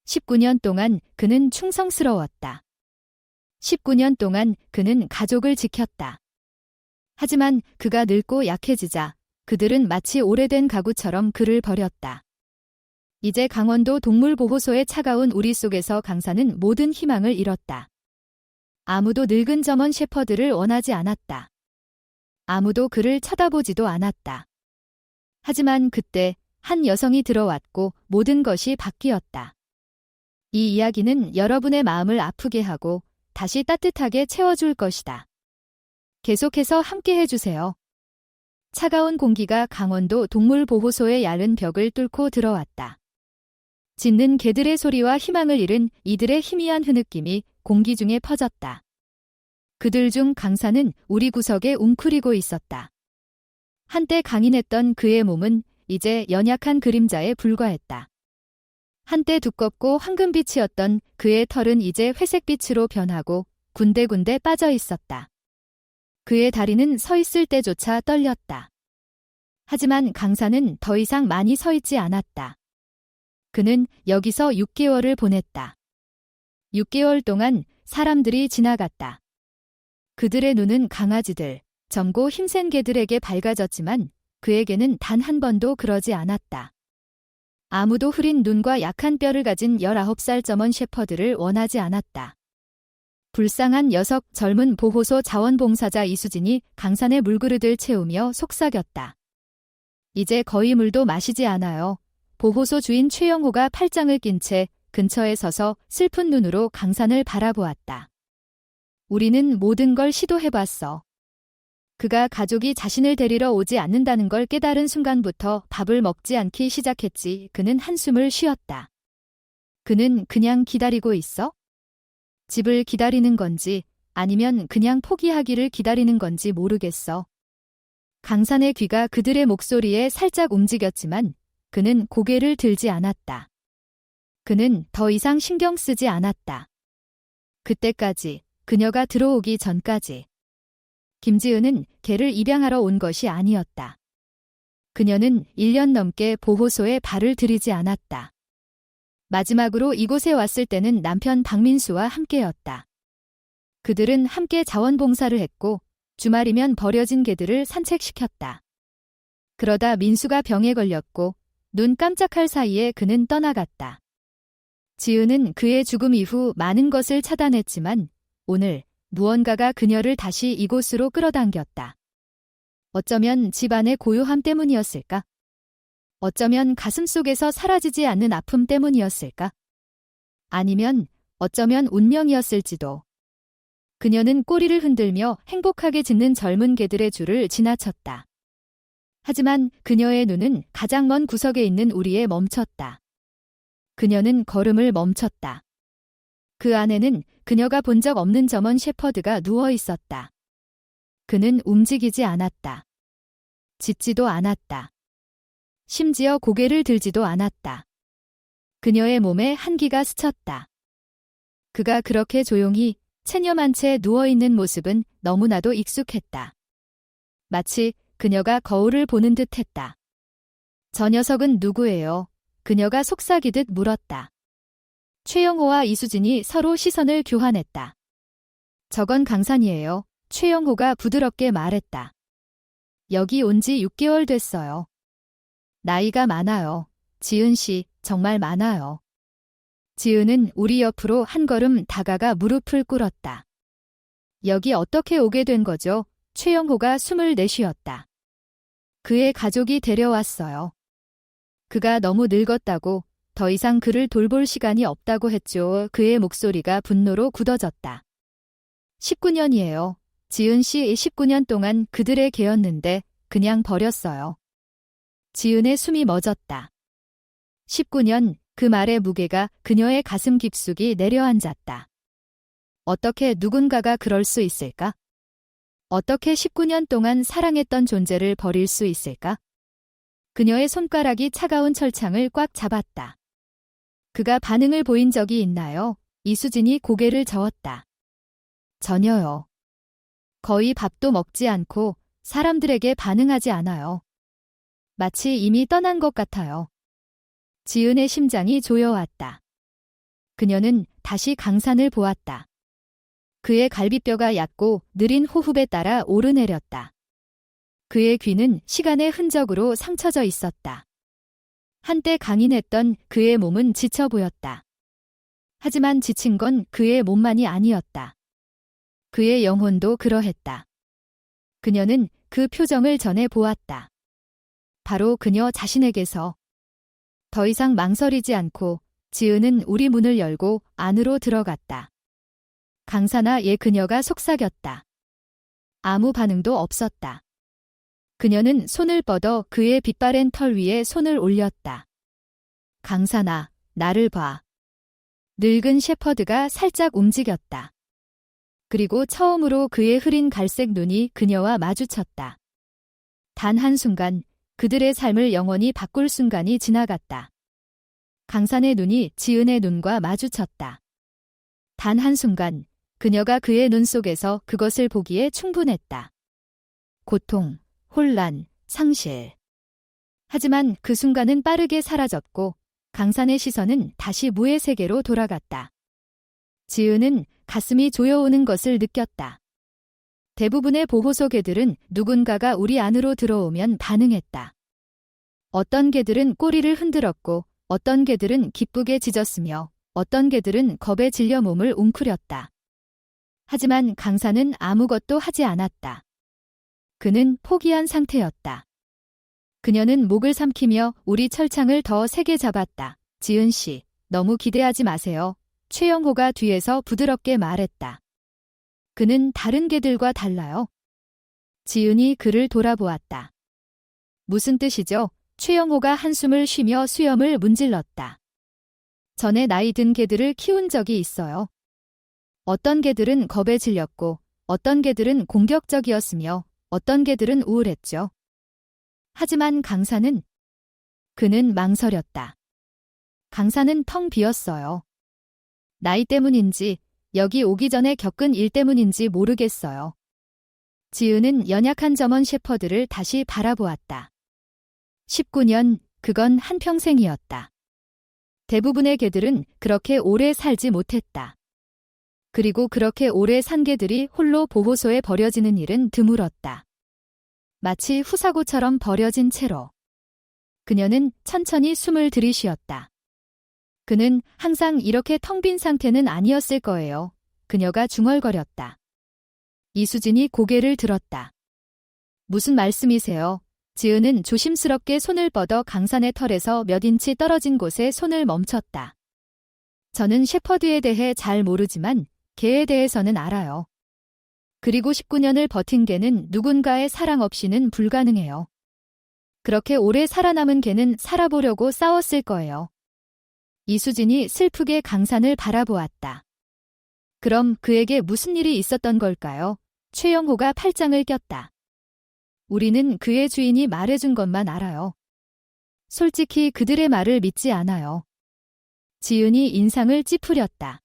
19년 동안 그는 충성스러웠다. 19년 동안 그는 가족을 지켰다. 하지만 그가 늙고 약해지자 그들은 마치 오래된 가구처럼 그를 버렸다. 이제 강원도 동물보호소의 차가운 우리 속에서 강사는 모든 희망을 잃었다. 아무도 늙은 점원 셰퍼드를 원하지 않았다. 아무도 그를 쳐다보지도 않았다. 하지만 그때 한 여성이 들어왔고 모든 것이 바뀌었다. 이 이야기는 여러분의 마음을 아프게 하고 다시 따뜻하게 채워줄 것이다. 계속해서 함께 해주세요. 차가운 공기가 강원도 동물보호소의 얇은 벽을 뚫고 들어왔다. 짖는 개들의 소리와 희망을 잃은 이들의 희미한 흐느낌이 공기 중에 퍼졌다. 그들 중 강사는 우리 구석에 웅크리고 있었다. 한때 강인했던 그의 몸은 이제 연약한 그림자에 불과했다. 한때 두껍고 황금빛이었던 그의 털은 이제 회색빛으로 변하고 군데군데 빠져 있었다. 그의 다리는 서 있을 때조차 떨렸다. 하지만 강사는 더 이상 많이 서 있지 않았다. 그는 여기서 6개월을 보냈다. 6개월 동안 사람들이 지나갔다. 그들의 눈은 강아지들, 젊고 힘센 개들에게 밝아졌지만 그에게는 단 한 번도 그러지 않았다. 아무도 흐린 눈과 약한 뼈를 가진 19살 점원 셰퍼드를 원하지 않았다. 불쌍한 녀석 젊은 보호소 자원봉사자 이수진이 강산의 물그릇을 채우며 속삭였다. 이제 거의 물도 마시지 않아요. 보호소 주인 최영호가 팔짱을 낀 채 근처에 서서 슬픈 눈으로 강산을 바라보았다. 우리는 모든 걸 시도해봤어. 그가 가족이 자신을 데리러 오지 않는다는 걸 깨달은 순간부터 밥을 먹지 않기 시작했지. 그는 한숨을 쉬었다. 그는 그냥 기다리고 있어? 집을 기다리는 건지 아니면 그냥 포기하기를 기다리는 건지 모르겠어. 강산의 귀가 그들의 목소리에 살짝 움직였지만 그는 고개를 들지 않았다. 그는 더 이상 신경 쓰지 않았다. 그때까지, 그녀가 들어오기 전까지. 김지은은 개를 입양하러 온 것이 아니었다. 그녀는 1년 넘게 보호소에 발을 들이지 않았다. 마지막으로 이곳에 왔을 때는 남편 박민수와 함께였다. 그들은 함께 자원봉사를 했고 주말이면 버려진 개들을 산책시켰다. 그러다 민수가 병에 걸렸고 눈 깜짝할 사이에 그는 떠나갔다. 지은은 그의 죽음 이후 많은 것을 차단했지만 오늘 무언가가 그녀를 다시 이곳으로 끌어당겼다. 어쩌면 집안의 고요함 때문이었을까? 어쩌면 가슴속에서 사라지지 않는 아픔 때문이었을까? 아니면 어쩌면 운명이었을지도. 그녀는 꼬리를 흔들며 행복하게 짖는 젊은 개들의 줄을 지나쳤다. 하지만 그녀의 눈은 가장 먼 구석에 있는 우리에 멈췄다. 그녀는 걸음을 멈췄다. 그 안에는 그녀가 본 적 없는 점원 셰퍼드가 누워 있었다. 그는 움직이지 않았다. 짖지도 않았다. 심지어 고개를 들지도 않았다. 그녀의 몸에 한기가 스쳤다. 그가 그렇게 조용히 체념한 채 누워있는 모습은 너무나도 익숙했다. 마치 그녀가 거울을 보는 듯 했다. 저 녀석은 누구예요? 그녀가 속삭이듯 물었다. 최영호와 이수진이 서로 시선을 교환했다. 저건 강산이에요. 최영호가 부드럽게 말했다. 여기 온 지 6개월 됐어요. 나이가 많아요. 지은 씨, 정말 많아요. 지은은 우리 옆으로 한 걸음 다가가 무릎을 꿇었다. 여기 어떻게 오게 된 거죠? 최영호가 숨을 내쉬었다. 그의 가족이 데려왔어요. 그가 너무 늙었다고, 더 이상 그를 돌볼 시간이 없다고 했죠. 그의 목소리가 분노로 굳어졌다. 19년이에요. 지은 씨 19년 동안 그들의 개였는데 그냥 버렸어요. 지은의 숨이 멎었다. 19년, 그 말의 무게가 그녀의 가슴 깊숙이 내려앉았다. 어떻게 누군가가 그럴 수 있을까? 어떻게 19년 동안 사랑했던 존재를 버릴 수 있을까? 그녀의 손가락이 차가운 철창을 꽉 잡았다. 그가 반응을 보인 적이 있나요? 이수진이 고개를 저었다. 전혀요. 거의 밥도 먹지 않고 사람들에게 반응하지 않아요. 마치 이미 떠난 것 같아요. 지은의 심장이 조여왔다. 그녀는 다시 강산을 보았다. 그의 갈비뼈가 얕고 느린 호흡에 따라 오르내렸다. 그의 귀는 시간의 흔적으로 상처져 있었다. 한때 강인했던 그의 몸은 지쳐 보였다. 하지만 지친 건 그의 몸만이 아니었다. 그의 영혼도 그러했다. 그녀는 그 표정을 전해 보았다. 바로 그녀 자신에게서. 더 이상 망설이지 않고 지은은 우리 문을 열고 안으로 들어갔다. 강산아 예 그녀가 속삭였다. 아무 반응도 없었다. 그녀는 손을 뻗어 그의 빛바랜 털 위에 손을 올렸다. 강산아, 나를 봐. 늙은 셰퍼드가 살짝 움직였다. 그리고 처음으로 그의 흐린 갈색 눈이 그녀와 마주쳤다. 단 한순간 그들의 삶을 영원히 바꿀 순간이 지나갔다. 강산의 눈이 지은의 눈과 마주쳤다. 단 한순간 그녀가 그의 눈 속에서 그것을 보기에 충분했다. 고통, 혼란, 상실. 하지만 그 순간은 빠르게 사라졌고 강산의 시선은 다시 무의 세계로 돌아갔다. 지은은 가슴이 조여오는 것을 느꼈다. 대부분의 보호소 개들은 누군가가 우리 안으로 들어오면 반응했다. 어떤 개들은 꼬리를 흔들었고 어떤 개들은 기쁘게 짖었으며 어떤 개들은 겁에 질려 몸을 웅크렸다. 하지만 강산은 아무것도 하지 않았다. 그는 포기한 상태였다. 그녀는 목을 삼키며 우리 철창을 더 세게 잡았다. 지은 씨, 너무 기대하지 마세요. 최영호가 뒤에서 부드럽게 말했다. 그는 다른 개들과 달라요. 지은이 그를 돌아보았다. 무슨 뜻이죠? 최영호가 한숨을 쉬며 수염을 문질렀다. 전에 나이 든 개들을 키운 적이 있어요. 어떤 개들은 겁에 질렸고 어떤 개들은 공격적이었으며 어떤 개들은 우울했죠. 하지만 강산은 그는 망설였다. 강산은 텅 비었어요. 나이 때문인지 여기 오기 전에 겪은 일 때문인지 모르겠어요. 지은은 연약한 점원 셰퍼드를 다시 바라보았다. 19년, 그건 한평생이었다. 대부분의 개들은 그렇게 오래 살지 못했다. 그리고 그렇게 오래 산 개들이 홀로 보호소에 버려지는 일은 드물었다. 마치 후사고처럼 버려진 채로. 그녀는 천천히 숨을 들이쉬었다. 그는 항상 이렇게 텅 빈 상태는 아니었을 거예요. 그녀가 중얼거렸다. 이수진이 고개를 들었다. 무슨 말씀이세요? 지은은 조심스럽게 손을 뻗어 강산의 털에서 몇 인치 떨어진 곳에 손을 멈췄다. 저는 셰퍼드에 대해 잘 모르지만 개에 대해서는 알아요. 그리고 19년을 버틴 개는 누군가의 사랑 없이는 불가능해요. 그렇게 오래 살아남은 개는 살아보려고 싸웠을 거예요. 이수진이 슬프게 강산을 바라보았다. 그럼 그에게 무슨 일이 있었던 걸까요? 최영호가 팔짱을 꼈다. 우리는 그의 주인이 말해준 것만 알아요. 솔직히 그들의 말을 믿지 않아요. 지은이 인상을 찌푸렸다.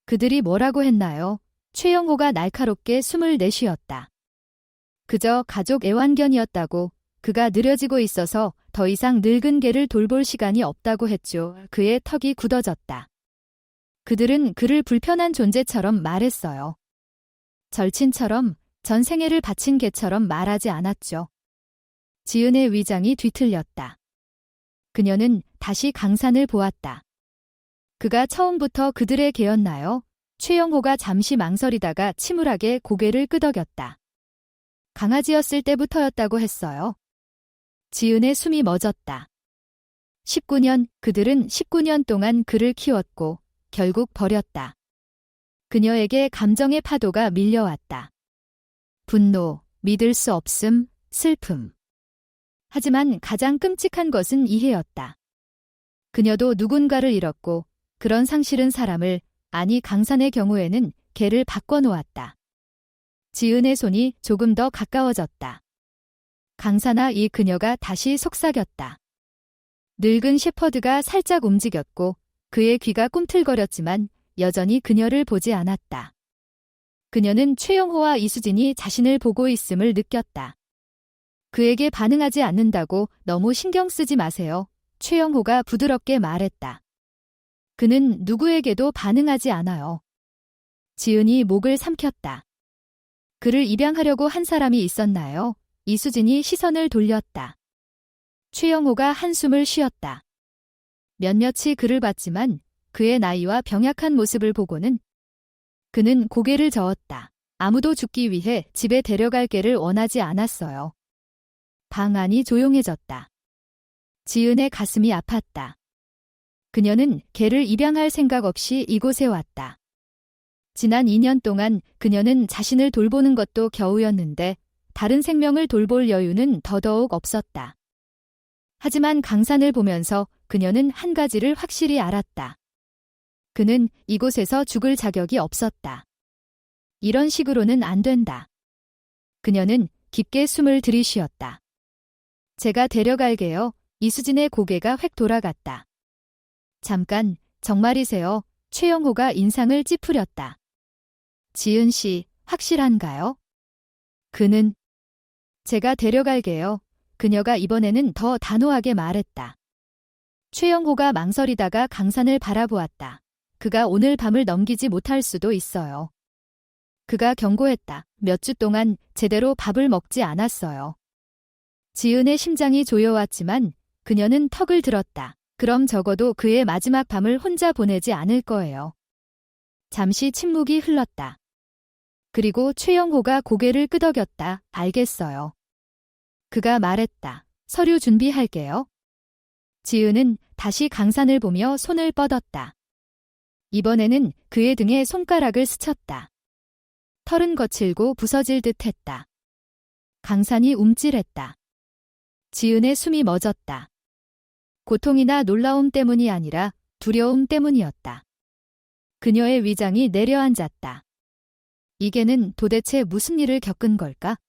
그들이 뭐라고 했나요? 최영호가 날카롭게 숨을 내쉬었다. 그저 가족 애완견이었다고, 그가 느려지고 있어서 더 이상 늙은 개를 돌볼 시간이 없다고 했죠. 그의 턱이 굳어졌다. 그들은 그를 불편한 존재처럼 말했어요. 절친처럼, 전 생애를 바친 개처럼 말하지 않았죠. 지은의 위장이 뒤틀렸다. 그녀는 다시 강산을 보았다. 그가 처음부터 그들의 개였나요? 최영호가 잠시 망설이다가 침울하게 고개를 끄덕였다. 강아지였을 때부터였다고 했어요. 지은의 숨이 멎었다. 19년, 그들은 19년 동안 그를 키웠고 결국 버렸다. 그녀에게 감정의 파도가 밀려왔다. 분노, 믿을 수 없음, 슬픔. 하지만 가장 끔찍한 것은 이해였다. 그녀도 누군가를 잃었고 그런 상실은 사람을, 아니 강산의 경우에는 개를 바꿔놓았다. 지은의 손이 조금 더 가까워졌다. 강산아 이 그녀가 다시 속삭였다. 늙은 셰퍼드가 살짝 움직였고 그의 귀가 꿈틀거렸지만 여전히 그녀를 보지 않았다. 그녀는 최영호와 이수진이 자신을 보고 있음을 느꼈다. 그에게 반응하지 않는다고 너무 신경 쓰지 마세요. 최영호가 부드럽게 말했다. 그는 누구에게도 반응하지 않아요. 지은이 목을 삼켰다. 그를 입양하려고 한 사람이 있었나요? 이수진이 시선을 돌렸다. 최영호가 한숨을 쉬었다. 몇몇이 그를 봤지만 그의 나이와 병약한 모습을 보고는 그는 고개를 저었다. 아무도 죽기 위해 집에 데려갈 개를 원하지 않았어요. 방 안이 조용해졌다. 지은의 가슴이 아팠다. 그녀는 개를 입양할 생각 없이 이곳에 왔다. 지난 2년 동안 그녀는 자신을 돌보는 것도 겨우였는데 다른 생명을 돌볼 여유는 더더욱 없었다. 하지만 강산을 보면서 그녀는 한 가지를 확실히 알았다. 그는 이곳에서 죽을 자격이 없었다. 이런 식으로는 안 된다. 그녀는 깊게 숨을 들이쉬었다. 제가 데려갈게요. 이수진의 고개가 획 돌아갔다. 잠깐, 정말이세요? 최영호가 인상을 찌푸렸다. 지은 씨, 확실한가요? 그는 제가 데려갈게요. 그녀가 이번에는 더 단호하게 말했다. 최영호가 망설이다가 강산을 바라보았다. 그가 오늘 밤을 넘기지 못할 수도 있어요. 그가 경고했다. 몇 주 동안 제대로 밥을 먹지 않았어요. 지은의 심장이 조여왔지만 그녀는 턱을 들었다. 그럼 적어도 그의 마지막 밤을 혼자 보내지 않을 거예요. 잠시 침묵이 흘렀다. 그리고 최영호가 고개를 끄덕였다. 알겠어요. 그가 말했다. 서류 준비할게요. 지은은 다시 강산을 보며 손을 뻗었다. 이번에는 그의 등에 손가락을 스쳤다. 털은 거칠고 부서질 듯 했다. 강산이 움찔했다. 지은의 숨이 멎었다. 고통이나 놀라움 때문이 아니라 두려움 때문이었다. 그녀의 위장이 내려앉았다. 이 개는 도대체 무슨 일을 겪은 걸까?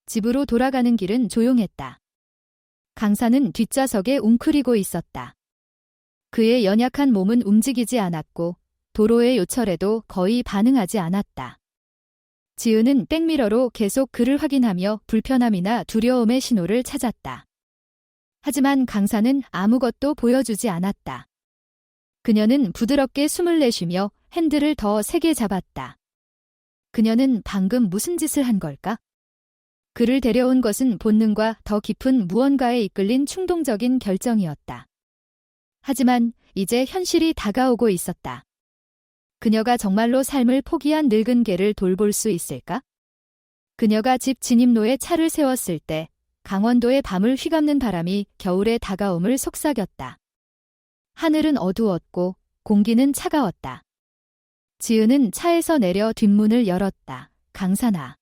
집으로 돌아가는 길은 조용했다. 강산은 뒷좌석에 웅크리고 있었다. 그의 연약한 몸은 움직이지 않았고 도로의 요철에도 거의 반응하지 않았다. 지은은 백미러로 계속 그를 확인하며 불편함이나 두려움의 신호를 찾았다. 하지만 강산은 아무것도 보여주지 않았다. 그녀는 부드럽게 숨을 내쉬며 핸들을 더 세게 잡았다. 그녀는 방금 무슨 짓을 한 걸까? 그를 데려온 것은 본능과 더 깊은 무언가에 이끌린 충동적인 결정이었다. 하지만 이제 현실이 다가오고 있었다. 그녀가 정말로 삶을 포기한 늙은 개를 돌볼 수 있을까? 그녀가 집 진입로에 차를 세웠을 때 강원도의 밤을 휘감는 바람이 겨울의 다가옴을 속삭였다. 하늘은 어두웠고 공기는 차가웠다. 지은은 차에서 내려 뒷문을 열었다. 강산아.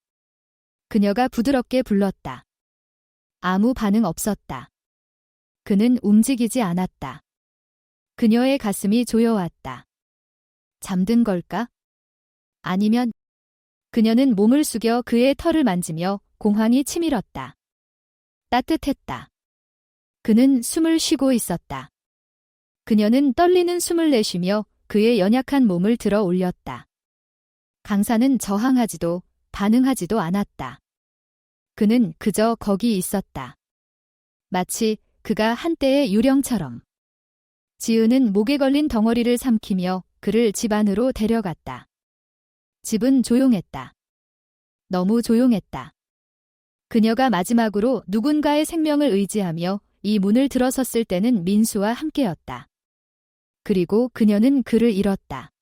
그녀가 부드럽게 불렀다. 아무 반응 없었다. 그는 움직이지 않았다. 그녀의 가슴이 조여왔다. 잠든 걸까? 아니면 그녀는 몸을 숙여 그의 털을 만지며 공황이 치밀었다. 따뜻했다. 그는 숨을 쉬고 있었다. 그녀는 떨리는 숨을 내쉬며 그의 연약한 몸을 들어 올렸다. 강산은 저항하지도 반응하지도 않았다. 그는 그저 거기 있었다. 마치 그가 한때의 유령처럼. 지은은 목에 걸린 덩어리를 삼키며 그를 집 안으로 데려갔다. 집은 조용했다. 너무 조용했다. 그녀가 마지막으로 누군가의 생명을 의지하며 이 문을 들어섰을 때는 민수와 함께였다. 그리고 그녀는 그를 잃었다.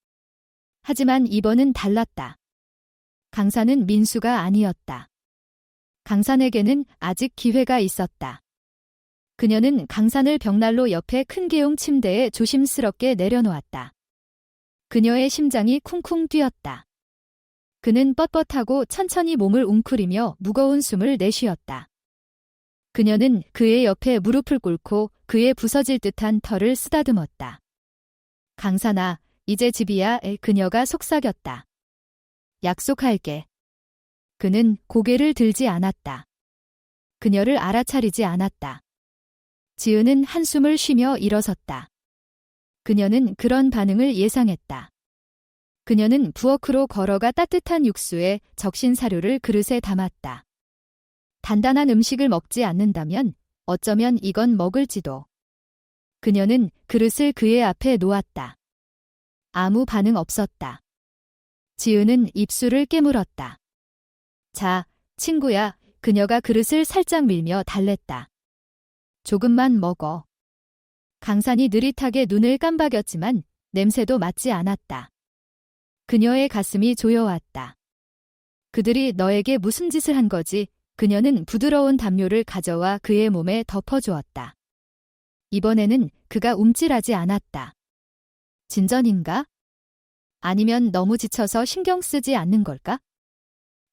하지만 이번은 달랐다. 강산은 민수가 아니었다. 강산에게는 아직 기회가 있었다. 그녀는 강산을 벽난로 옆에 큰 개용 침대에 조심스럽게 내려놓았다. 그녀의 심장이 쿵쿵 뛰었다. 그는 뻣뻣하고 천천히 몸을 웅크리며 무거운 숨을 내쉬었다. 그녀는 그의 옆에 무릎을 꿇고 그의 부서질 듯한 털을 쓰다듬었다. 강산아, 이제 집이야. 그녀가 속삭였다. 약속할게. 그는 고개를 들지 않았다. 그녀를 알아차리지 않았다. 지은은 한숨을 쉬며 일어섰다. 그녀는 그런 반응을 예상했다. 그녀는 부엌으로 걸어가 따뜻한 육수에 적신 사료를 그릇에 담았다. 단단한 음식을 먹지 않는다면 어쩌면 이건 먹을지도. 그녀는 그릇을 그의 앞에 놓았다. 아무 반응 없었다. 지은은 입술을 깨물었다. 자, 친구야, 그녀가 그릇을 살짝 밀며 달랬다. 조금만 먹어. 강산이 느릿하게 눈을 깜박였지만 냄새도 맡지 않았다. 그녀의 가슴이 조여왔다. 그들이 너에게 무슨 짓을 한 거지? 그녀는 부드러운 담요를 가져와 그의 몸에 덮어주었다. 이번에는 그가 움찔하지 않았다. 진전인가? 아니면 너무 지쳐서 신경 쓰지 않는 걸까?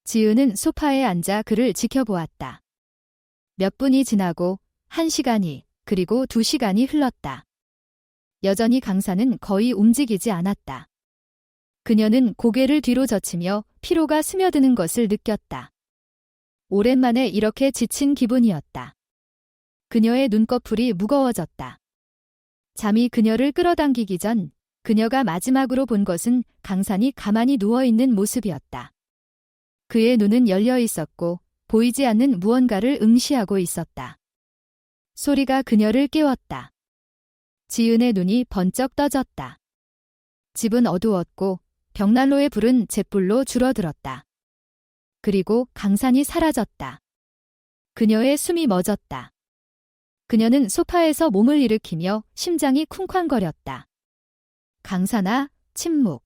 지은은 소파에 앉아 그를 지켜보았다. 몇 분이 지나고 1시간이 그리고 2시간이 흘렀다. 여전히 강산은 거의 움직이지 않았다. 그녀는 고개를 뒤로 젖히며 피로가 스며드는 것을 느꼈다. 오랜만에 이렇게 지친 기분이었다. 그녀의 눈꺼풀이 무거워졌다. 잠이 그녀를 끌어당기기 전 그녀가 마지막으로 본 것은 강산이 가만히 누워있는 모습이었다. 그의 눈은 열려 있었고 보이지 않는 무언가를 응시하고 있었다. 소리가 그녀를 깨웠다. 지은의 눈이 번쩍 떠졌다. 집은 어두웠고 벽난로의 불은 잿불로 줄어들었다. 그리고 강산이 사라졌다. 그녀의 숨이 멎었다. 그녀는 소파에서 몸을 일으키며 심장이 쿵쾅거렸다. 강산아, 침묵.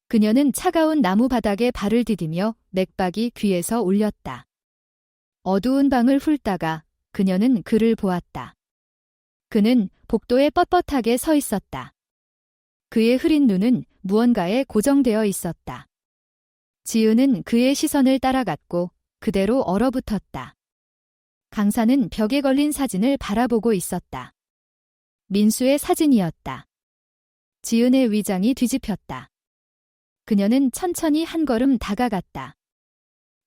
그녀는 차가운 나무 바닥에 발을 디디며 맥박이 귀에서 울렸다. 어두운 방을 훑다가 그녀는 그를 보았다. 그는 복도에 뻣뻣하게 서 있었다. 그의 흐린 눈은 무언가에 고정되어 있었다. 지은은 그의 시선을 따라갔고 그대로 얼어붙었다. 강산은 벽에 걸린 사진을 바라보고 있었다. 민수의 사진이었다. 지은의 위장이 뒤집혔다. 그녀는 천천히 한 걸음 다가갔다.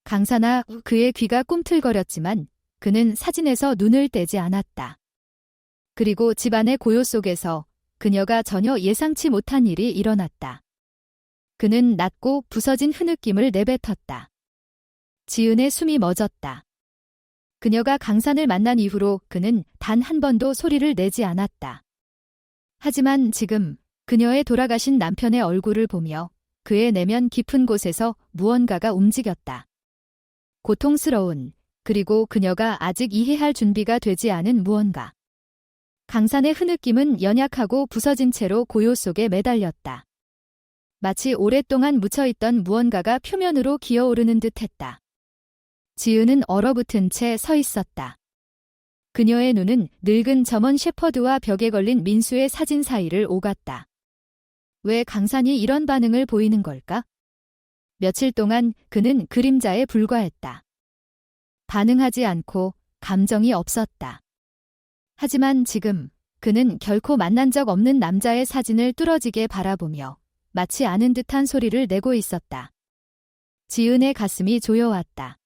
강산아, 그의 귀가 꿈틀거렸지만 그는 사진에서 눈을 떼지 않았다. 그리고 집안의 고요 속에서 그녀가 전혀 예상치 못한 일이 일어났다. 그는 낮고 부서진 흐느낌을 내뱉었다. 지은의 숨이 멎었다. 그녀가 강산을 만난 이후로 그는 단 한 번도 소리를 내지 않았다. 하지만 지금 그녀의 돌아가신 남편의 얼굴을 보며 그의 내면 깊은 곳에서 무언가가 움직였다. 고통스러운, 그리고 그녀가 아직 이해할 준비가 되지 않은 무언가. 강산의 흐느낌은 연약하고 부서진 채로 고요 속에 매달렸다. 마치 오랫동안 묻혀있던 무언가가 표면으로 기어오르는 듯했다. 지은은 얼어붙은 채 서 있었다. 그녀의 눈은 늙은 점원 셰퍼드와 벽에 걸린 민수의 사진 사이를 오갔다. 왜 강산이 이런 반응을 보이는 걸까? 며칠 동안 그는 그림자에 불과했다. 반응하지 않고 감정이 없었다. 하지만 지금 그는 결코 만난 적 없는 남자의 사진을 뚫어지게 바라보며 마치 아는 듯한 소리를 내고 있었다. 지은의 가슴이 조여왔다.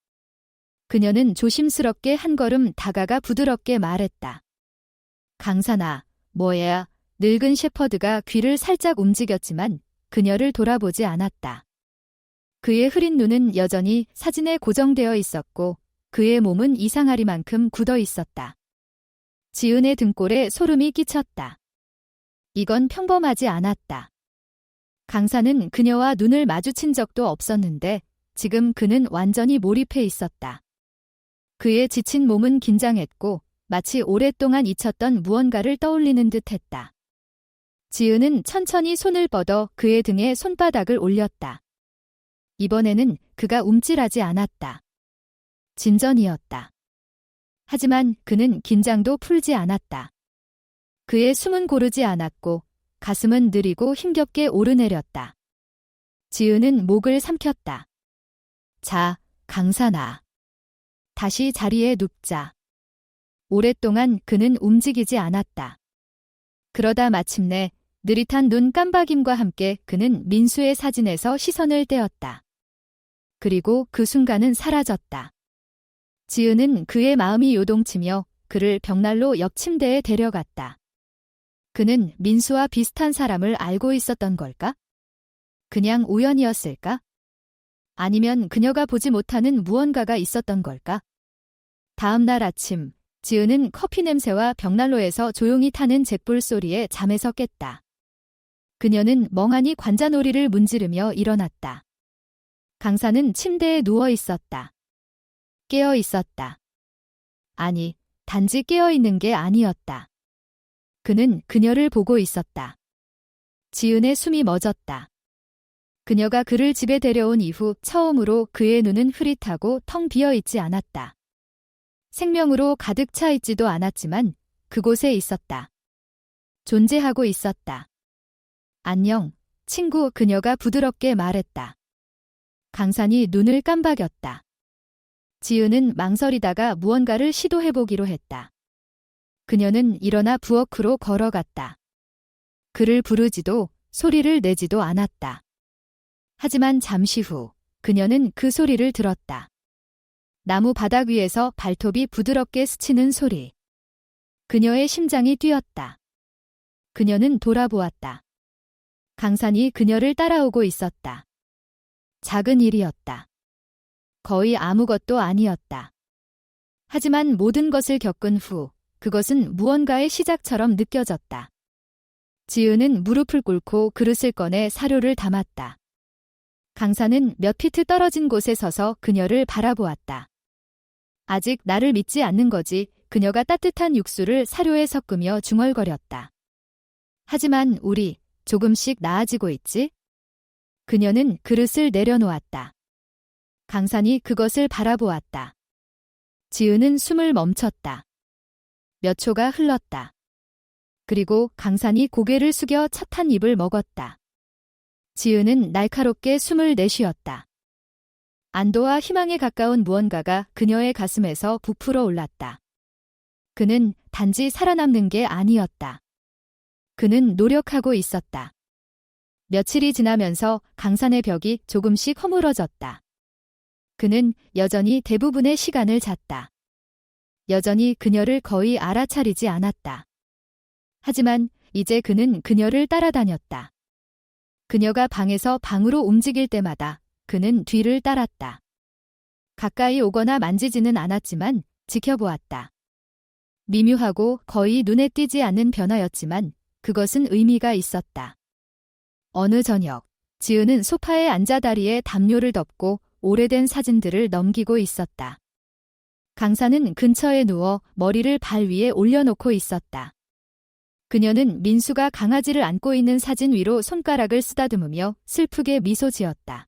그녀는 조심스럽게 한 걸음 다가가 부드럽게 말했다. 강산아, 뭐야? 늙은 셰퍼드가 귀를 살짝 움직였지만 그녀를 돌아보지 않았다. 그의 흐린 눈은 여전히 사진에 고정되어 있었고 그의 몸은 이상하리만큼 굳어 있었다. 지은의 등골에 소름이 끼쳤다. 이건 평범하지 않았다. 강산은 그녀와 눈을 마주친 적도 없었는데 지금 그는 완전히 몰입해 있었다. 그의 지친 몸은 긴장했고 마치 오랫동안 잊혔던 무언가를 떠올리는 듯했다. 지은은 천천히 손을 뻗어 그의 등에 손바닥을 올렸다. 이번에는 그가 움찔하지 않았다. 진전이었다. 하지만 그는 긴장도 풀지 않았다. 그의 숨은 고르지 않았고 가슴은 느리고 힘겹게 오르내렸다. 지은은 목을 삼켰다. 자, 강산아. 다시 자리에 눕자. 오랫동안 그는 움직이지 않았다. 그러다 마침내 느릿한 눈 깜박임과 함께 그는 민수의 사진에서 시선을 떼었다. 그리고 그 순간은 사라졌다. 지은은 그의 마음이 요동치며 그를 벽난로 옆 침대에 데려갔다. 그는 민수와 비슷한 사람을 알고 있었던 걸까? 그냥 우연이었을까? 아니면 그녀가 보지 못하는 무언가가 있었던 걸까? 다음 날 아침, 지은은 커피 냄새와 벽난로에서 조용히 타는 잿불 소리에 잠에서 깼다. 그녀는 멍하니 관자놀이를 문지르며 일어났다. 강사는 침대에 누워 있었다. 깨어 있었다. 아니, 단지 깨어 있는 게 아니었다. 그는 그녀를 보고 있었다. 지은의 숨이 멎었다. 그녀가 그를 집에 데려온 이후 처음으로 그의 눈은 흐릿하고 텅 비어 있지 않았다. 생명으로 가득 차 있지도 않았지만 그곳에 있었다. 존재하고 있었다. 안녕, 친구, 그녀가 부드럽게 말했다. 강산이 눈을 깜박였다. 지은은 망설이다가 무언가를 시도해보기로 했다. 그녀는 일어나 부엌으로 걸어갔다. 그를 부르지도 소리를 내지도 않았다. 하지만 잠시 후 그녀는 그 소리를 들었다. 나무 바닥 위에서 발톱이 부드럽게 스치는 소리. 그녀의 심장이 뛰었다. 그녀는 돌아보았다. 강산이 그녀를 따라오고 있었다. 작은 일이었다. 거의 아무것도 아니었다. 하지만 모든 것을 겪은 후 그것은 무언가의 시작처럼 느껴졌다. 지은은 무릎을 꿇고 그릇을 꺼내 사료를 담았다. 강산은 몇 피트 떨어진 곳에 서서 그녀를 바라보았다. 아직 나를 믿지 않는 거지. 그녀가 따뜻한 육수를 사료에 섞으며 중얼거렸다. 하지만 우리 조금씩 나아지고 있지? 그녀는 그릇을 내려놓았다. 강산이 그것을 바라보았다. 지은은 숨을 멈췄다. 몇 초가 흘렀다. 그리고 강산이 고개를 숙여 첫 한 입을 먹었다. 지은은 날카롭게 숨을 내쉬었다. 안도와 희망에 가까운 무언가가 그녀의 가슴에서 부풀어 올랐다. 그는 단지 살아남는 게 아니었다. 그는 노력하고 있었다. 며칠이 지나면서 강산의 벽이 조금씩 허물어졌다. 그는 여전히 대부분의 시간을 잤다. 여전히 그녀를 거의 알아차리지 않았다. 하지만 이제 그는 그녀를 따라다녔다. 그녀가 방에서 방으로 움직일 때마다 그는 뒤를 따랐다. 가까이 오거나 만지지는 않았지만 지켜보았다. 미묘하고 거의 눈에 띄지 않는 변화였지만 그것은 의미가 있었다. 어느 저녁, 지은은 소파에 앉아 다리에 담요를 덮고 오래된 사진들을 넘기고 있었다. 강사는 근처에 누워 머리를 발 위에 올려놓고 있었다. 그녀는 민수가 강아지를 안고 있는 사진 위로 손가락을 쓰다듬으며 슬프게 미소 지었다.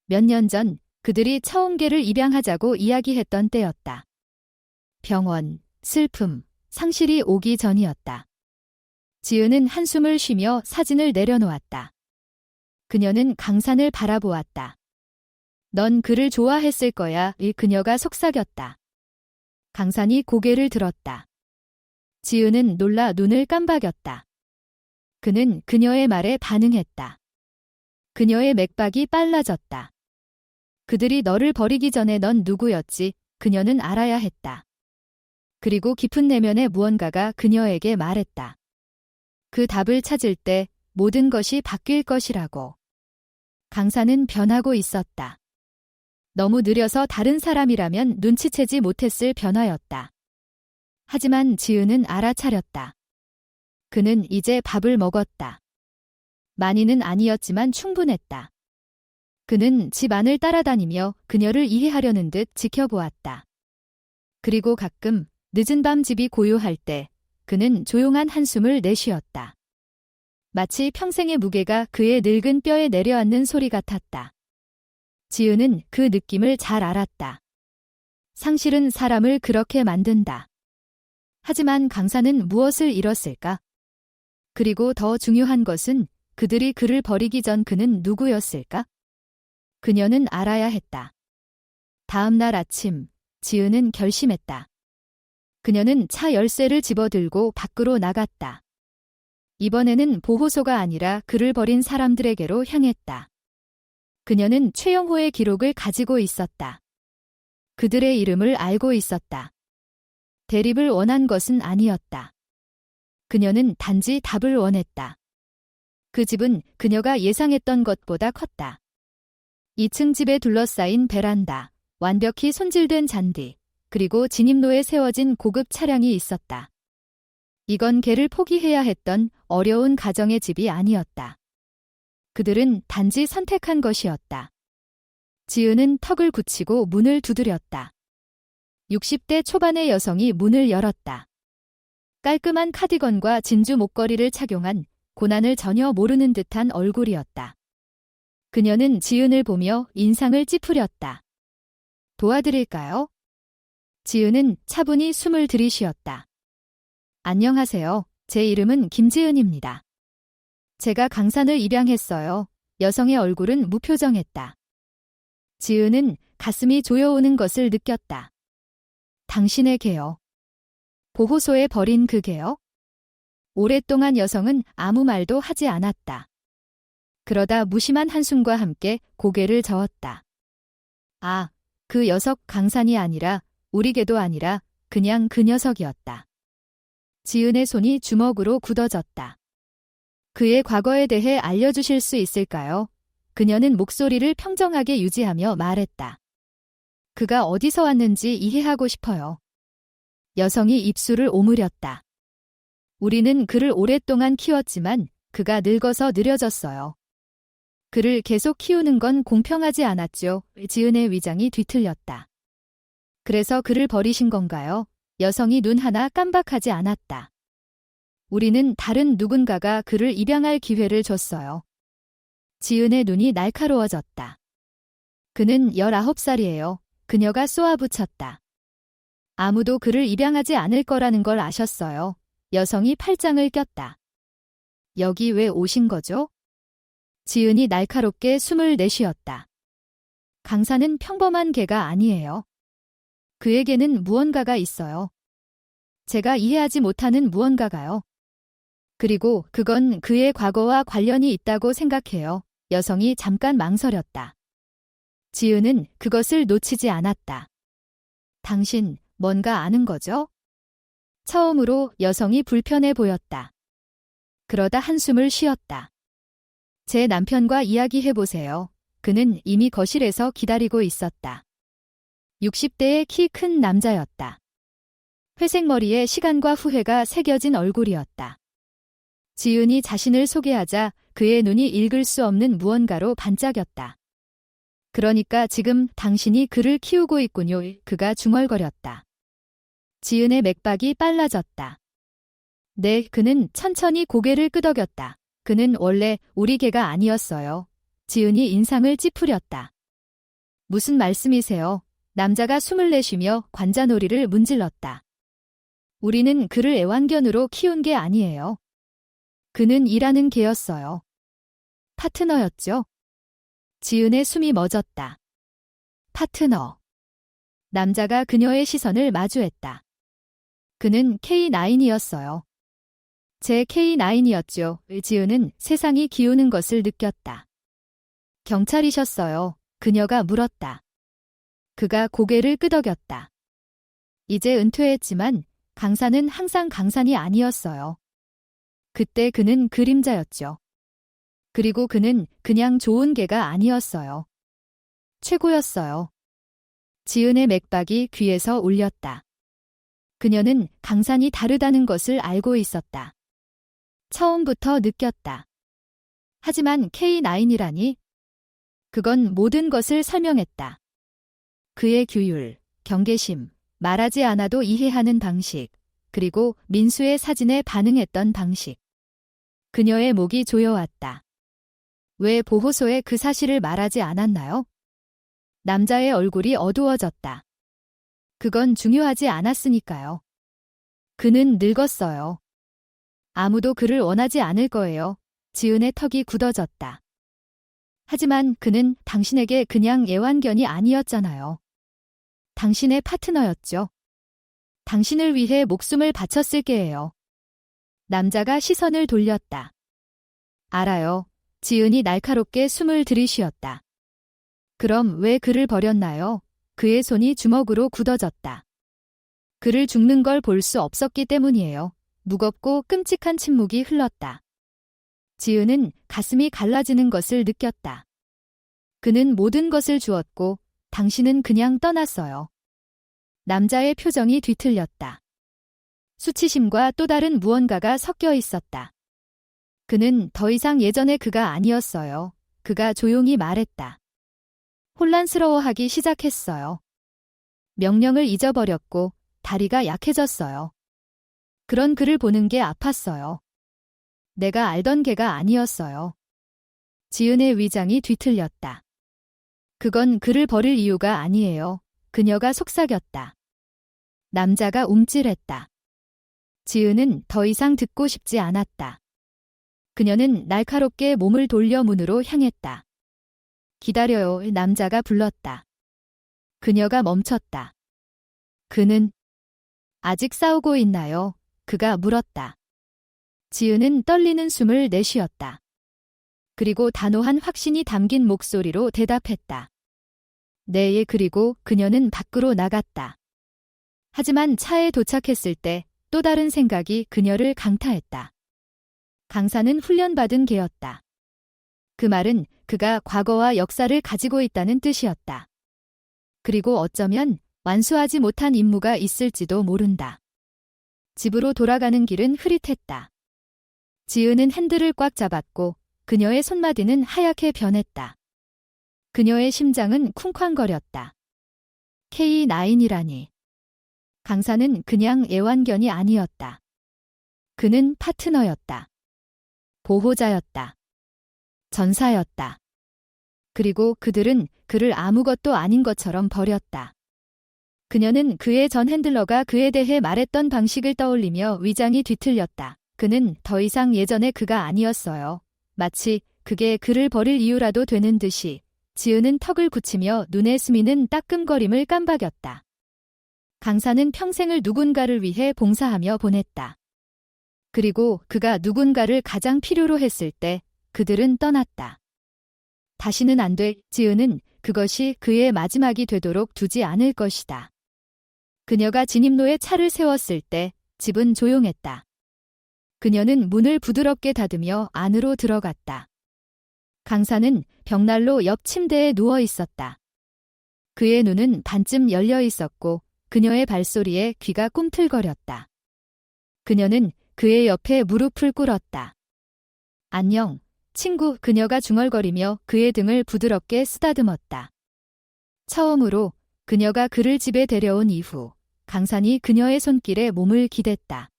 몇 년 전 그들이 처음 개를 입양하자고 이야기했던 때였다. 병원, 슬픔, 상실이 오기 전이었다. 지은은 한숨을 쉬며 사진을 내려놓았다. 그녀는 강산을 바라보았다. 넌 그를 좋아했을 거야. 그녀가 속삭였다. 강산이 고개를 들었다. 지은은 놀라 눈을 깜박였다. 그는 그녀의 말에 반응했다. 그녀의 맥박이 빨라졌다. 그들이 너를 버리기 전에 넌 누구였지? 그녀는 알아야 했다. 그리고 깊은 내면의 무언가가 그녀에게 말했다. 그 답을 찾을 때 모든 것이 바뀔 것이라고. 강산은 변하고 있었다. 너무 느려서 다른 사람이라면 눈치채지 못했을 변화였다. 하지만 지은은 알아차렸다. 그는 이제 밥을 먹었다. 많이는 아니었지만 충분했다. 그는 집 안을 따라다니며 그녀를 이해하려는 듯 지켜보았다. 그리고 가끔 늦은 밤 집이 고요할 때 그는 조용한 한숨을 내쉬었다. 마치 평생의 무게가 그의 늙은 뼈에 내려앉는 소리 같았다. 지은은 그 느낌을 잘 알았다. 상실은 사람을 그렇게 만든다. 하지만 강사는 무엇을 잃었을까? 그리고 더 중요한 것은 그들이 그를 버리기 전 그는 누구였을까? 그녀는 알아야 했다. 다음 날 아침, 지은은 결심했다. 그녀는 차 열쇠를 집어들고 밖으로 나갔다. 이번에는 보호소가 아니라 그를 버린 사람들에게로 향했다. 그녀는 최영호의 기록을 가지고 있었다. 그들의 이름을 알고 있었다. 대립을 원한 것은 아니었다. 그녀는 단지 답을 원했다. 그 집은 그녀가 예상했던 것보다 컸다. 2층 집에 둘러싸인 베란다, 완벽히 손질된 잔디, 그리고 진입로에 세워진 고급 차량이 있었다. 이건 걔를 포기해야 했던 어려운 가정의 집이 아니었다. 그들은 단지 선택한 것이었다. 지은은 턱을 굳히고 문을 두드렸다. 60대 초반의 여성이 문을 열었다. 깔끔한 카디건과 진주 목걸이를 착용한 고난을 전혀 모르는 듯한 얼굴이었다. 그녀는 지은을 보며 인상을 찌푸렸다. 도와드릴까요? 지은은 차분히 숨을 들이쉬었다. 안녕하세요. 제 이름은 김지은입니다. 제가 강산을 입양했어요. 여성의 얼굴은 무표정했다. 지은은 가슴이 조여오는 것을 느꼈다. 당신의 개요. 보호소에 버린 그 개요? 오랫동안 여성은 아무 말도 하지 않았다. 그러다 무심한 한숨과 함께 고개를 저었다. 아, 그 녀석 강산이 아니라 우리 개도 아니라 그냥 그 녀석이었다. 지은의 손이 주먹으로 굳어졌다. 그의 과거에 대해 알려주실 수 있을까요? 그녀는 목소리를 평정하게 유지하며 말했다. 그가 어디서 왔는지 이해하고 싶어요. 여성이 입술을 오므렸다. 우리는 그를 오랫동안 키웠지만 그가 늙어서 느려졌어요. 그를 계속 키우는 건 공평하지 않았죠. 지은의 위장이 뒤틀렸다. 그래서 그를 버리신 건가요? 여성이 눈 하나 깜박하지 않았다. 우리는 다른 누군가가 그를 입양할 기회를 줬어요. 지은의 눈이 날카로워졌다. 그는 19살이에요. 그녀가 쏘아붙였다. 아무도 그를 입양하지 않을 거라는 걸 아셨어요. 여성이 팔짱을 꼈다. 여기 왜 오신 거죠? 지은이 날카롭게 숨을 내쉬었다. 강산은 평범한 개가 아니에요. 그에게는 무언가가 있어요. 제가 이해하지 못하는 무언가가요. 그리고 그건 그의 과거와 관련이 있다고 생각해요. 여성이 잠깐 망설였다. 지은은 그것을 놓치지 않았다. 당신 뭔가 아는 거죠? 처음으로 여성이 불편해 보였다. 그러다 한숨을 쉬었다. 제 남편과 이야기해보세요. 그는 이미 거실에서 기다리고 있었다. 60대의 키 큰 남자였다. 회색 머리에 시간과 후회가 새겨진 얼굴이었다. 지은이 자신을 소개하자 그의 눈이 읽을 수 없는 무언가로 반짝였다. 그러니까 지금 당신이 그를 키우고 있군요. 그가 중얼거렸다. 지은의 맥박이 빨라졌다. 네, 그는 천천히 고개를 끄덕였다. 그는 원래 우리 개가 아니었어요. 지은이 인상을 찌푸렸다. 무슨 말씀이세요? 남자가 숨을 내쉬며 관자놀이를 문질렀다. 우리는 그를 애완견으로 키운 게 아니에요. 그는 일하는 개였어요. 파트너였죠. 지은의 숨이 멎었다. 파트너. 남자가 그녀의 시선을 마주했다. 그는 K9이었어요. 제 K9이었죠. 지은은 세상이 기우는 것을 느꼈다. 경찰이셨어요. 그녀가 물었다. 그가 고개를 끄덕였다. 이제 은퇴했지만 강산은 항상 강산이 아니었어요. 그때 그는 그림자였죠. 그리고 그는 그냥 좋은 개가 아니었어요. 최고였어요. 지은의 맥박이 귀에서 울렸다. 그녀는 강산이 다르다는 것을 알고 있었다. 처음부터 느꼈다. 하지만 K9이라니? 그건 모든 것을 설명했다. 그의 규율, 경계심, 말하지 않아도 이해하는 방식, 그리고 민수의 사진에 반응했던 방식. 그녀의 목이 조여왔다. 왜 보호소에 그 사실을 말하지 않았나요? 남자의 얼굴이 어두워졌다. 그건 중요하지 않았으니까요. 그는 늙었어요. 아무도 그를 원하지 않을 거예요. 지은의 턱이 굳어졌다. 하지만 그는 당신에게 그냥 애완견이 아니었잖아요. 당신의 파트너였죠. 당신을 위해 목숨을 바쳤을 게예요. 남자가 시선을 돌렸다. 알아요. 지은이 날카롭게 숨을 들이쉬었다. 그럼 왜 그를 버렸나요? 그의 손이 주먹으로 굳어졌다. 그를 죽는 걸 볼 수 없었기 때문이에요. 무겁고 끔찍한 침묵이 흘렀다. 지은은 가슴이 갈라지는 것을 느꼈다. 그는 모든 것을 주었고 당신은 그냥 떠났어요. 남자의 표정이 뒤틀렸다. 수치심과 또 다른 무언가가 섞여 있었다. 그는 더 이상 예전의 그가 아니었어요. 그가 조용히 말했다. 혼란스러워하기 시작했어요. 명령을 잊어버렸고 다리가 약해졌어요. 그런 그를 보는 게 아팠어요. 내가 알던 걔가 아니었어요. 지은의 위장이 뒤틀렸다. 그건 그를 버릴 이유가 아니에요. 그녀가 속삭였다. 남자가 움찔했다. 지은은 더 이상 듣고 싶지 않았다. 그녀는 날카롭게 몸을 돌려 문으로 향했다. 기다려요, 남자가 불렀다. 그녀가 멈췄다. 그는 아직 싸우고 있나요? 그가 물었다. 지은은 떨리는 숨을 내쉬었다. 그리고 단호한 확신이 담긴 목소리로 대답했다. 네, 그리고 그녀는 밖으로 나갔다. 하지만 차에 도착했을 때 또 다른 생각이 그녀를 강타했다. 강사는 훈련받은 개였다. 그 말은 그가 과거와 역사를 가지고 있다는 뜻이었다. 그리고 어쩌면 완수하지 못한 임무가 있을지도 모른다. 집으로 돌아가는 길은 흐릿했다. 지은은 핸들을 꽉 잡았고 그녀의 손마디는 하얗게 변했다. 그녀의 심장은 쿵쾅거렸다. K9이라니. 강사는 그냥 애완견이 아니었다. 그는 파트너였다. 보호자였다. 전사였다. 그리고 그들은 그를 아무것도 아닌 것처럼 버렸다. 그녀는 그의 전 핸들러가 그에 대해 말했던 방식을 떠올리며 위장이 뒤틀렸다. 그는 더 이상 예전의 그가 아니었어요. 마치 그게 그를 버릴 이유라도 되는 듯이. 지은은 턱을 굳히며 눈에 스미는 따끔거림을 깜박였다. 강사는 평생을 누군가를 위해 봉사하며 보냈다. 그리고 그가 누군가를 가장 필요로 했을 때 그들은 떠났다. 다시는 안 돼. 지은은 그것이 그의 마지막이 되도록 두지 않을 것이다. 그녀가 진입로에 차를 세웠을 때 집은 조용했다. 그녀는 문을 부드럽게 닫으며 안으로 들어갔다. 강사는 벽난로 옆 침대에 누워 있었다. 그의 눈은 반쯤 열려 있었고 그녀의 발소리에 귀가 꿈틀거렸다. 그녀는 그의 옆에 무릎을 꿇었다. 안녕, 친구. 그녀가 중얼거리며 그의 등을 부드럽게 쓰다듬었다. 처음으로 그녀가 그를 집에 데려온 이후 강산이 그녀의 손길에 몸을 기댔다.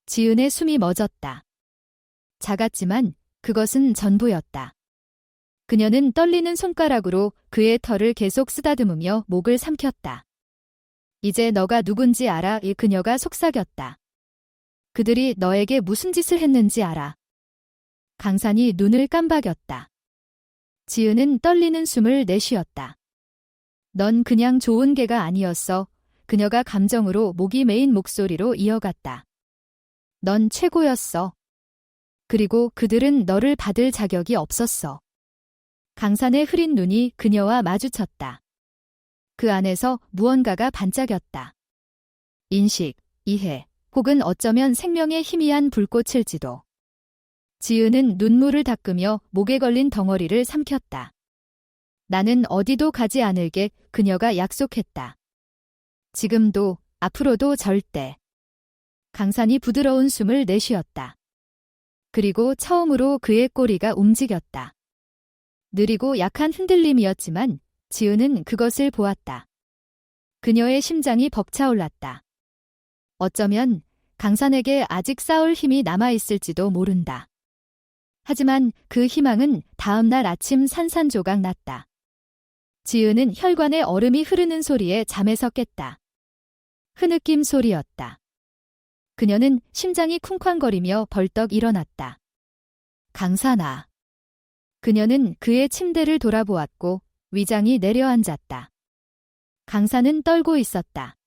지은의 숨이 멎었다. 작았지만 그것은 전부였다. 그녀는 떨리는 손가락으로 그의 털을 계속 쓰다듬으며 목을 삼켰다. 이제 너가 누군지 알아? 그녀가 속삭였다. 그들이 너에게 무슨 짓을 했는지 알아. 강산이 눈을 깜박였다. 지은은 떨리는 숨을 내쉬었다. 넌 그냥 좋은 개가 아니었어. 그녀가 감정으로 목이 메인 목소리로 이어갔다. 넌 최고였어. 그리고 그들은 너를 받을 자격이 없었어. 강산의 흐린 눈이 그녀와 마주쳤다. 그 안에서 무언가가 반짝였다. 인식, 이해, 혹은 어쩌면 생명의 희미한 불꽃일지도. 지은은 눈물을 닦으며 목에 걸린 덩어리를 삼켰다. 나는 어디도 가지 않을게. 그녀가 약속했다. 지금도, 앞으로도 절대. 강산이 부드러운 숨을 내쉬었다. 그리고 처음으로 그의 꼬리가 움직였다. 느리고 약한 흔들림이었지만 지은은 그것을 보았다. 그녀의 심장이 벅차올랐다. 어쩌면 강산에게 아직 싸울 힘이 남아있을지도 모른다. 하지만 그 희망은 다음 날 아침 산산조각 났다. 지은은 혈관에 얼음이 흐르는 소리에 잠에서 깼다. 흐느낌 소리였다. 그녀는 심장이 쿵쾅거리며 벌떡 일어났다. 강산아. 그녀는 그의 침대를 돌아보았고 위장이 내려앉았다. 강산은 떨고 있었다.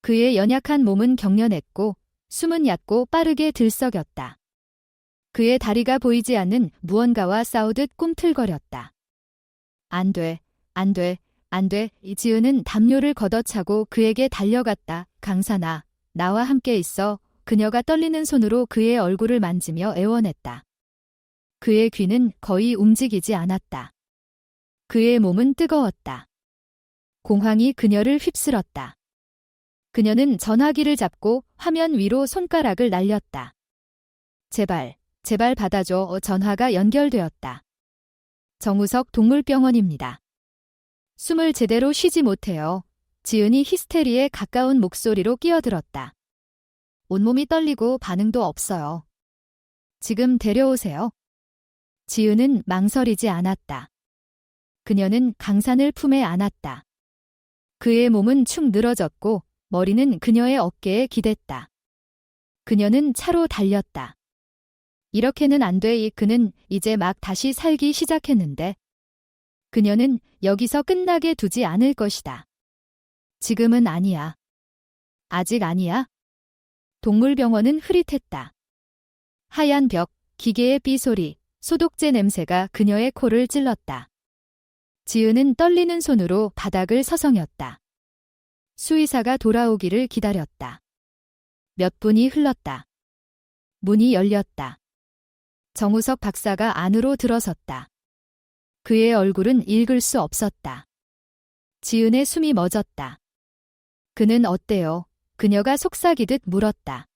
그의 연약한 몸은 경련했고 숨은 얕고 빠르게 들썩였다. 그의 다리가 보이지 않는 무언가와 싸우듯 꿈틀거렸다. 안 돼, 안 돼, 안 돼. 지은은 담요를 걷어차고 그에게 달려갔다. 강산아, 나와 함께 있어. 그녀가 떨리는 손으로 그의 얼굴을 만지며 애원했다. 그의 귀는 거의 움직이지 않았다. 그의 몸은 뜨거웠다. 공황이 그녀를 휩쓸었다. 그녀는 전화기를 잡고 화면 위로 손가락을 날렸다. 제발, 제발 받아줘. 전화가 연결되었다. 정우석 동물병원입니다. 숨을 제대로 쉬지 못해요. 지은이 히스테리에 가까운 목소리로 끼어들었다. 온몸이 떨리고 반응도 없어요. 지금 데려오세요. 지은은 망설이지 않았다. 그녀는 강산을 품에 안았다. 그의 몸은 축 늘어졌고 머리는 그녀의 어깨에 기댔다. 그녀는 차로 달렸다. 이렇게는 안 돼. 그는 이제 막 다시 살기 시작했는데 그녀는 여기서 끝나게 두지 않을 것이다. 지금은 아니야. 아직 아니야? 동물병원은 흐릿했다. 하얀 벽, 기계의 삐소리, 소독제 냄새가 그녀의 코를 찔렀다. 지은은 떨리는 손으로 바닥을 서성였다. 수의사가 돌아오기를 기다렸다. 몇 분이 흘렀다. 문이 열렸다. 정우석 박사가 안으로 들어섰다. 그의 얼굴은 읽을 수 없었다. 지은의 숨이 멎었다. 그는 어때요? 그녀가 속삭이듯 물었다.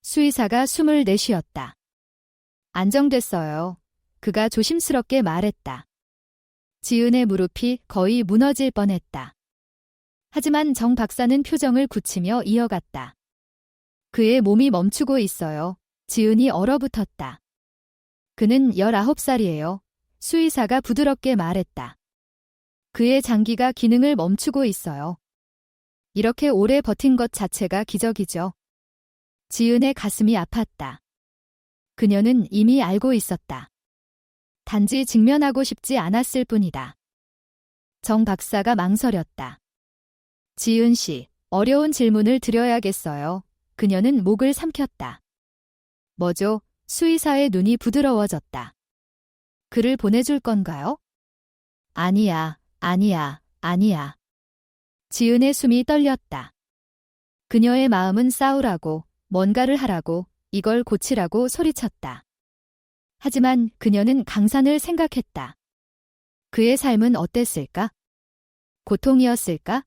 수의사가 숨을 내쉬었다. 안정됐어요. 그가 조심스럽게 말했다. 지은의 무릎이 거의 무너질 뻔했다. 하지만 정 박사는 표정을 굳히며 이어갔다. 그의 몸이 멈추고 있어요. 지은이 얼어붙었다. 그는 19살이에요. 수의사가 부드럽게 말했다. 그의 장기가 기능을 멈추고 있어요. 이렇게 오래 버틴 것 자체가 기적이죠. 지은의 가슴이 아팠다. 그녀는 이미 알고 있었다. 단지 직면하고 싶지 않았을 뿐이다. 정 박사가 망설였다. 지은 씨, 어려운 질문을 드려야겠어요. 그녀는 목을 삼켰다. 뭐죠? 수의사의 눈이 부드러워졌다. 그를 보내줄 건가요? 아니야, 아니야, 아니야. 지은의 숨이 떨렸다. 그녀의 마음은 싸우라고, 뭔가를 하라고, 이걸 고치라고 소리쳤다. 하지만 그녀는 강산을 생각했다. 그의 삶은 어땠을까? 고통이었을까?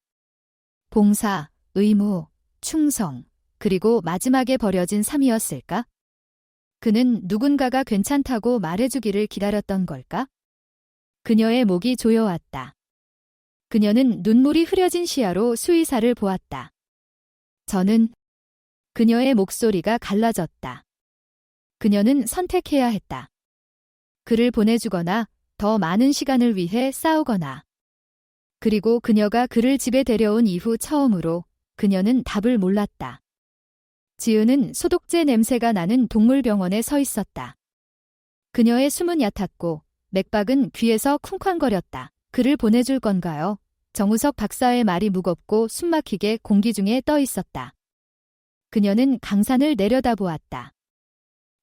봉사, 의무, 충성, 그리고 마지막에 버려진 삶이었을까? 그는 누군가가 괜찮다고 말해주기를 기다렸던 걸까? 그녀의 목이 조여왔다. 그녀는 눈물이 흐려진 시야로 수의사를 보았다. 저는 그녀의 목소리가 갈라졌다. 그녀는 선택해야 했다. 그를 보내주거나 더 많은 시간을 위해 싸우거나. 그리고 그녀가 그를 집에 데려온 이후 처음으로 그녀는 답을 몰랐다. 지은은 소독제 냄새가 나는 동물병원에 서 있었다. 그녀의 숨은 얕았고 맥박은 귀에서 쿵쾅거렸다. 그를 보내줄 건가요? 정우석 박사의 말이 무겁고 숨막히게 공기 중에 떠 있었다. 그녀는 강산을 내려다보았다.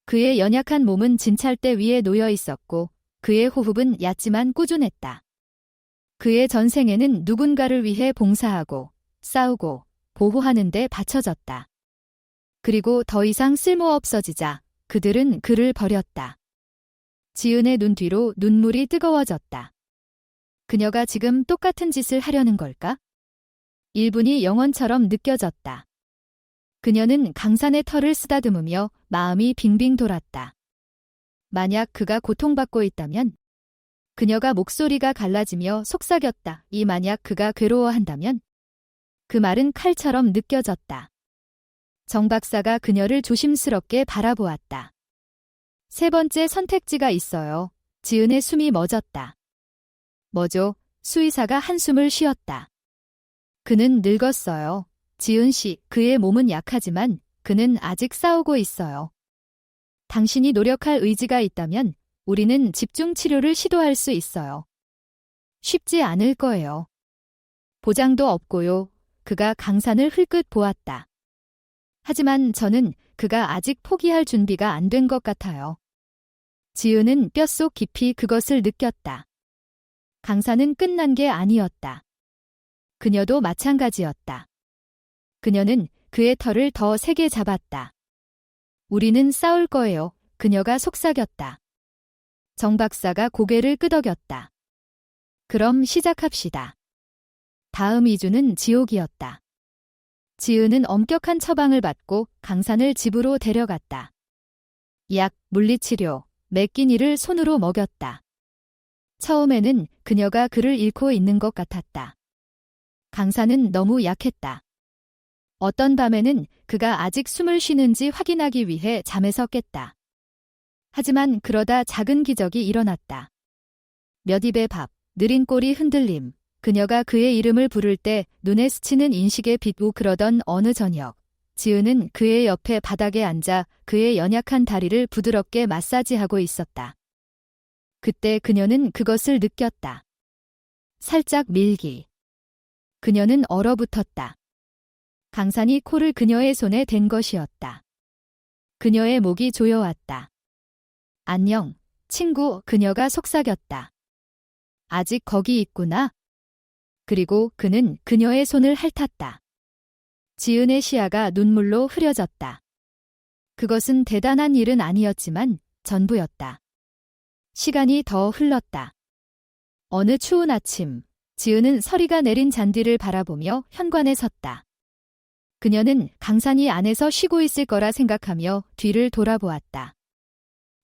그의 연약한 몸은 진찰대 위에 놓여 있었고 그의 호흡은 얕지만 꾸준했다. 그의 전생에는 누군가를 위해 봉사하고 싸우고 보호하는 데 바쳐졌다. 그리고 더 이상 쓸모없어지자 그들은 그를 버렸다. 지은의 눈 뒤로 눈물이 뜨거워졌다. 그녀가 지금 똑같은 짓을 하려는 걸까? 1분이 영원처럼 느껴졌다. 그녀는 강산의 털을 쓰다듬으며 마음이 빙빙 돌았다. 만약 그가 고통받고 있다면? 그녀가 목소리가 갈라지며 속삭였다. 이 만약 그가 괴로워한다면? 그 말은 칼처럼 느껴졌다. 정 박사가 그녀를 조심스럽게 바라보았다. 세 번째 선택지가 있어요. 지은의 숨이 멎었다. 뭐죠? 수의사가 한숨을 쉬었다. 그는 늙었어요. 지은 씨, 그의 몸은 약하지만 그는 아직 싸우고 있어요. 당신이 노력할 의지가 있다면 우리는 집중 치료를 시도할 수 있어요. 쉽지 않을 거예요. 보장도 없고요. 그가 강산을 흘끗 보았다. 하지만 저는 그가 아직 포기할 준비가 안 된 것 같아요. 지은은 뼛속 깊이 그것을 느꼈다. 강산은 끝난 게 아니었다. 그녀도 마찬가지였다. 그녀는 그의 털을 더 세게 잡았다. 우리는 싸울 거예요. 그녀가 속삭였다. 정 박사가 고개를 끄덕였다. 그럼 시작합시다. 다음 2주는 지옥이었다. 지은은 엄격한 처방을 받고 강산을 집으로 데려갔다. 약, 물리치료, 매끼니를 손으로 먹였다. 처음에는 그녀가 그를 잃고 있는 것 같았다. 강산은 너무 약했다. 어떤 밤에는 그가 아직 숨을 쉬는지 확인하기 위해 잠에서 깼다. 하지만 그러다 작은 기적이 일어났다. 몇 입의 밥, 느린 꼬리 흔들림, 그녀가 그의 이름을 부를 때 눈에 스치는 인식의 빛. 그러던 어느 저녁, 지은은 그의 옆에 바닥에 앉아 그의 연약한 다리를 부드럽게 마사지하고 있었다. 그때 그녀는 그것을 느꼈다. 살짝 밀기. 그녀는 얼어붙었다. 강산이 코를 그녀의 손에 댄 것이었다. 그녀의 목이 조여왔다. 안녕, 친구. 그녀가 속삭였다. 아직 거기 있구나. 그리고 그는 그녀의 손을 핥았다. 지은의 시야가 눈물로 흐려졌다. 그것은 대단한 일은 아니었지만 전부였다. 시간이 더 흘렀다. 어느 추운 아침, 지은은 서리가 내린 잔디를 바라보며 현관에 섰다. 그녀는 강산이 안에서 쉬고 있을 거라 생각하며 뒤를 돌아보았다.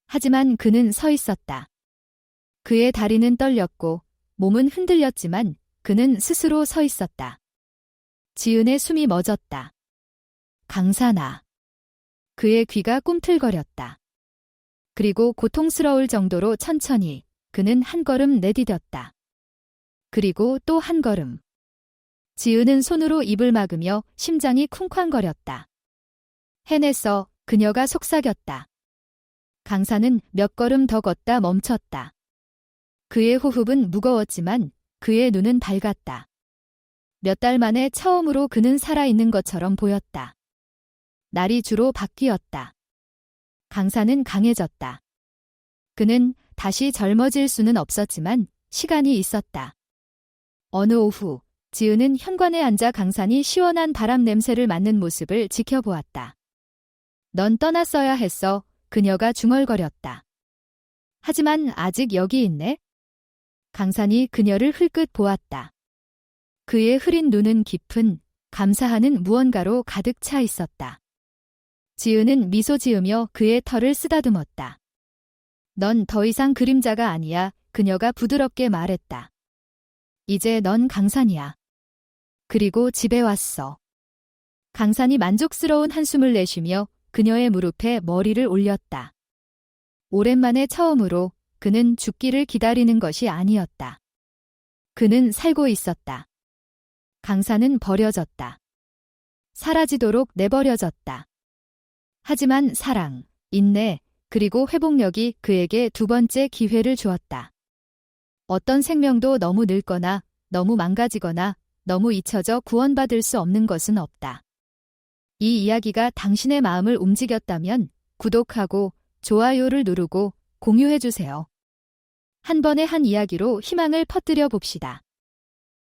하지만 그는 서 있었다. 그의 다리는 떨렸고 몸은 흔들렸지만 그는 스스로 서 있었다. 지은의 숨이 멎었다. 강산아. 그의 귀가 꿈틀거렸다. 그리고 고통스러울 정도로 천천히 그는 한 걸음 내디뎠다. 그리고 또 한 걸음. 지은은 손으로 입을 막으며 심장이 쿵쾅거렸다. 해냈어. 그녀가 속삭였다. 강산은 몇 걸음 더 걷다 멈췄다. 그의 호흡은 무거웠지만 그의 눈은 밝았다. 몇 달 만에 처음으로 그는 살아있는 것처럼 보였다. 날이 주로 바뀌었다. 강산은 강해졌다. 그는 다시 젊어질 수는 없었지만 시간이 있었다. 어느 오후, 지은은 현관에 앉아 강산이 시원한 바람 냄새를 맡는 모습을 지켜보았다. 넌 떠났어야 했어. 그녀가 중얼거렸다. 하지만 아직 여기 있네. 강산이 그녀를 흘끗 보았다. 그의 흐린 눈은 깊은, 감사하는 무언가로 가득 차 있었다. 지은은 미소 지으며 그의 털을 쓰다듬었다. 넌 더 이상 그림자가 아니야. 그녀가 부드럽게 말했다. 이제 넌 강산이야. 그리고 집에 왔어. 강산이 만족스러운 한숨을 내쉬며 그녀의 무릎에 머리를 올렸다. 오랜만에 처음으로 그는 죽기를 기다리는 것이 아니었다. 그는 살고 있었다. 강산은 버려졌다. 사라지도록 내버려졌다. 하지만 사랑, 인내, 그리고 회복력이 그에게 두 번째 기회를 주었다. 어떤 생명도 너무 늙거나 너무 망가지거나 너무 잊혀져 구원받을 수 없는 것은 없다. 이 이야기가 당신의 마음을 움직였다면 구독하고 좋아요를 누르고 공유해주세요. 한 번의 한 이야기로 희망을 퍼뜨려 봅시다.